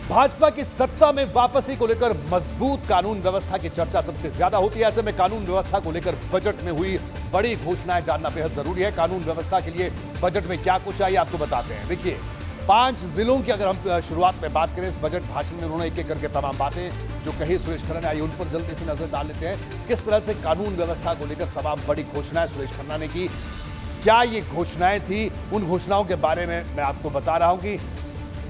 भाजपा की सत्ता में वापसी को लेकर मजबूत कानून व्यवस्था की चर्चा सबसे ज्यादा होती है। ऐसे में कानून व्यवस्था को लेकर बजट में हुई बड़ी घोषणाएं जानना बेहद जरूरी है। कानून व्यवस्था के लिए बजट में क्या कुछ आई आपको बताते हैं। देखिए, 5 जिलों की अगर हम शुरुआत में बात करें, इस बजट भाषण में उन्होंने एक एक करके तमाम बातें जो कही सुरेश खन्ना ने आई, उन पर जल्दी से नजर डाल लेते हैं। किस तरह से कानून व्यवस्था को लेकर तमाम बड़ी घोषणाएं सुरेश खन्ना ने की, क्या ये घोषणाएं थी, उन घोषणाओं के बारे में मैं आपको बता रहा हूं कि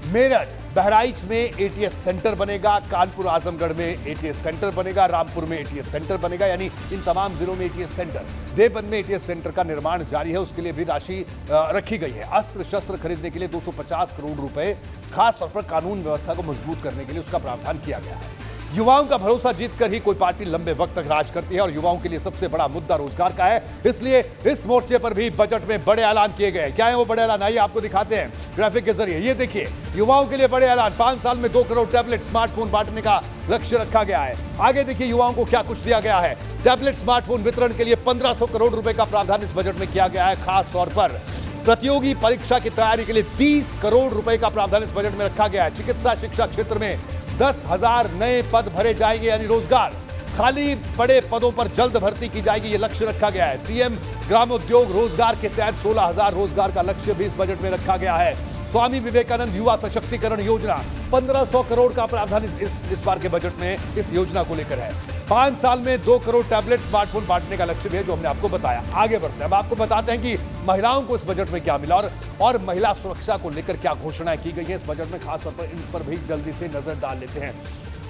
मेरठ, बहराइच में एटीएस सेंटर बनेगा, कानपुर आजमगढ़ में एटीएस सेंटर बनेगा, रामपुर में एटीएस सेंटर बनेगा, यानी इन तमाम जिलों में एटीएस सेंटर। देवबंद में एटीएस सेंटर का निर्माण जारी है, उसके लिए भी राशि रखी गई है। अस्त्र शस्त्र खरीदने के लिए 250 करोड़ रुपए, खासतौर पर कानून व्यवस्था को मजबूत करने के लिए उसका प्रावधान किया गया है। युवाओं का भरोसा जीतकर ही कोई पार्टी लंबे वक्त तक राज करती है और युवाओं के लिए सबसे बड़ा मुद्दा रोजगार का है, इसलिए इस मोर्चे पर भी बजट में बड़े ऐलान किए गए। क्या है वो बड़े ऐलान, आइए आपको दिखाते हैं ग्राफिक के जरिए। ये देखिए, युवाओं के लिए बड़े ऐलान, 5 साल में 2 करोड़ टैबलेट स्मार्टफोन बांटने का लक्ष्य रखा गया है। आगे देखिए युवाओं को क्या कुछ दिया गया है। टैबलेट स्मार्टफोन वितरण के लिए 1500 करोड़ रुपए का प्रावधान इस बजट में किया गया है। खास तौर पर प्रतियोगी परीक्षा की तैयारी के लिए 30 करोड़ रुपए का प्रावधान इस बजट में रखा गया है। चिकित्सा शिक्षा क्षेत्र में 10,000 नए पद भरे जाएंगे, यानी रोजगार, खाली पड़े पदों पर जल्द भर्ती की जाएगी, यह लक्ष्य रखा गया है। सीएम ग्रामोद्योग रोजगार के तहत 16,000 रोजगार का लक्ष्य भी इस बजट में रखा गया है। स्वामी विवेकानंद युवा सशक्तिकरण योजना, 1500 करोड़ का प्रावधान इस बार के बजट में इस योजना को लेकर है। 5 साल में 2 करोड़ टैबलेट स्मार्टफोन बांटने का लक्ष्य भी है, जो हमने आपको बताया। आगे बढ़ते हैं, अब आपको बताते हैं कि महिलाओं को इस बजट में क्या मिला और महिला सुरक्षा को लेकर क्या घोषणाएं की गई हैं इस बजट में। खासतौर पर इन पर भी जल्दी से नजर डाल लेते हैं।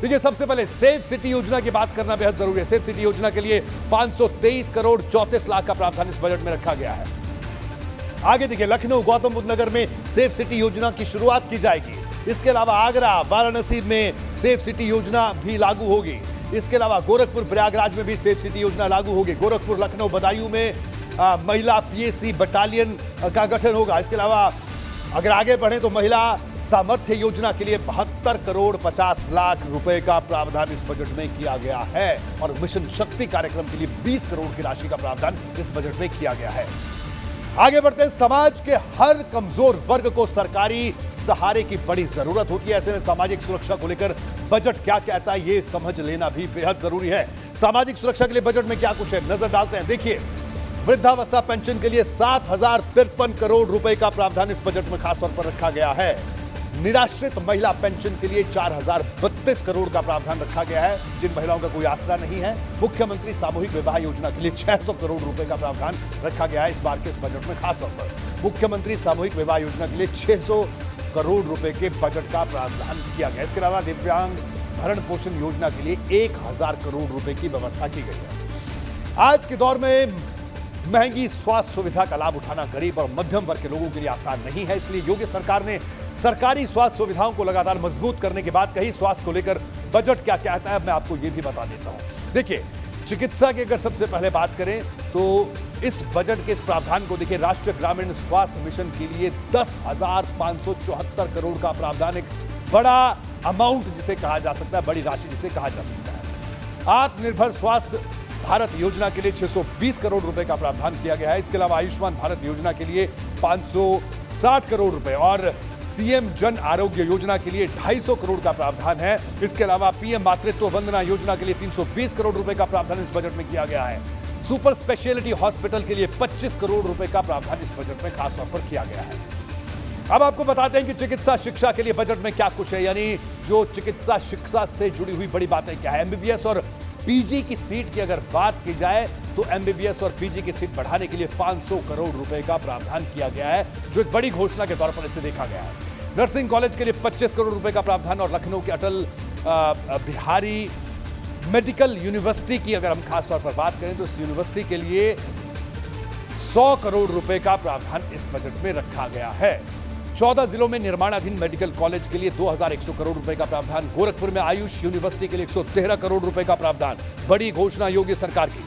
देखिए, सबसे पहले सेफ सिटी योजना की बात करना बेहद जरूरी है। सेफ सिटी योजना के लिए 523 करोड़ 34 लाख का प्रावधान इस बजट में रखा गया है। आगे देखिए, लखनऊ, गौतम बुद्ध नगर में सेफ सिटी योजना की शुरुआत की जाएगी। इसके अलावा आगरा, वाराणसी में सेफ सिटी योजना भी लागू होगी। इसके अलावा गोरखपुर, प्रयागराज में भी सेफ सिटी योजना लागू होगी। गोरखपुर, लखनऊ, बदायूं में महिला पीएसी बटालियन का गठन होगा। इसके अलावा अगर आगे बढ़े तो महिला सामर्थ्य योजना के लिए 72 करोड़ 50 लाख रुपए का प्रावधान इस बजट में किया गया है और मिशन शक्ति कार्यक्रम के लिए 20 करोड़ की राशि का प्रावधान इस बजट में किया गया है। आगे बढ़ते हैं, समाज के हर कमजोर वर्ग को सरकारी सहारे की बड़ी जरूरत होती है। ऐसे में सामाजिक सुरक्षा को लेकर बजट क्या कहता है, यह समझ लेना भी बेहद जरूरी है। सामाजिक सुरक्षा के लिए बजट में क्या कुछ है, नजर डालते हैं। देखिए, वृद्धावस्था पेंशन के लिए 7,053 करोड़ रुपए का प्रावधान इस बजट में खासतौर पर रखा गया है। निराश्रित महिला पेंशन के लिए 4,032 करोड़ का प्रावधान रखा गया है, जिन महिलाओं का कोई आसरा नहीं है। मुख्यमंत्री सामूहिक विवाह योजना के लिए 600 करोड़ रुपए का प्रावधान रखा गया है इस बार के इस बजट में। खासतौर पर मुख्यमंत्री सामूहिक विवाह योजना के लिए 600 करोड़ रुपए के बजट का प्रावधान किया गया। इसके अलावा दिव्यांग भरण पोषण योजना के लिए 1,000 करोड़ रुपए की व्यवस्था की गई है। आज के दौर में महंगी स्वास्थ्य सुविधा का लाभ उठाना गरीब और मध्यम वर्ग के लोगों के लिए आसान नहीं है, इसलिए योगी सरकार ने सरकारी स्वास्थ्य सुविधाओं को लगातार मजबूत करने के बाद कही स्वास्थ्य को लेकर बजट क्या कहता है, मैं आपको यह भी बता देता हूं। देखिए, चिकित्सा की अगर सबसे पहले बात करें तो इस बजट के इस प्रावधान को देखिए, राष्ट्रीय ग्रामीण स्वास्थ्य मिशन के लिए 10,574 करोड़ का प्रावधान, एक बड़ा अमाउंट जिसे कहा जा सकता है, बड़ी राशि जिसे कहा जा सकता है। आत्मनिर्भर स्वास्थ्य भारत योजना के लिए 620 करोड़ रुपए का प्रावधान किया गया है। इसके अलावा आयुष्मान भारत योजना के लिए 560 करोड़ रुपए और सीएम जन आरोग्य योजना के लिए 250 करोड़ का प्रावधान है। इसके अलावा पीएम मातृत्व वंदना योजना के लिए 320 करोड़ रुपए का प्रावधान इस बजट में किया गया है। सुपर स्पेशलिटी हॉस्पिटल के लिए 25 करोड़ रुपए का प्रावधान इस बजट में खासतौर पर किया गया है। अब आपको बताते हैं कि चिकित्सा शिक्षा के लिए बजट में क्या कुछ है, यानी जो चिकित्सा शिक्षा से जुड़ी हुई बड़ी बातें क्या है। एमबीबीएस और पीजी की सीट की अगर बात की जाए तो एमबीबीएस और पीजी की सीट बढ़ाने के लिए 500 करोड़ रुपए का प्रावधान किया गया है, जो एक बड़ी घोषणा के तौर पर इसे देखा गया है। नर्सिंग कॉलेज के लिए 25 करोड़ रुपए का प्रावधान और लखनऊ के अटल बिहारी मेडिकल यूनिवर्सिटी की अगर हम खासतौर पर बात करें तो इस यूनिवर्सिटी के लिए 100 करोड़ रुपए का प्रावधान इस बजट में रखा गया है। 14 जिलों में निर्माणाधीन मेडिकल कॉलेज के लिए 2,100 करोड़ रुपए का प्रावधान। गोरखपुर में आयुष यूनिवर्सिटी के लिए 113 करोड़ रुपए का प्रावधान। बड़ी घोषणा योगी सरकार की।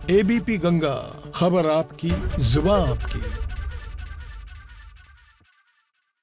एबीपी गंगा, खबर आपकी, जुबान आपकी।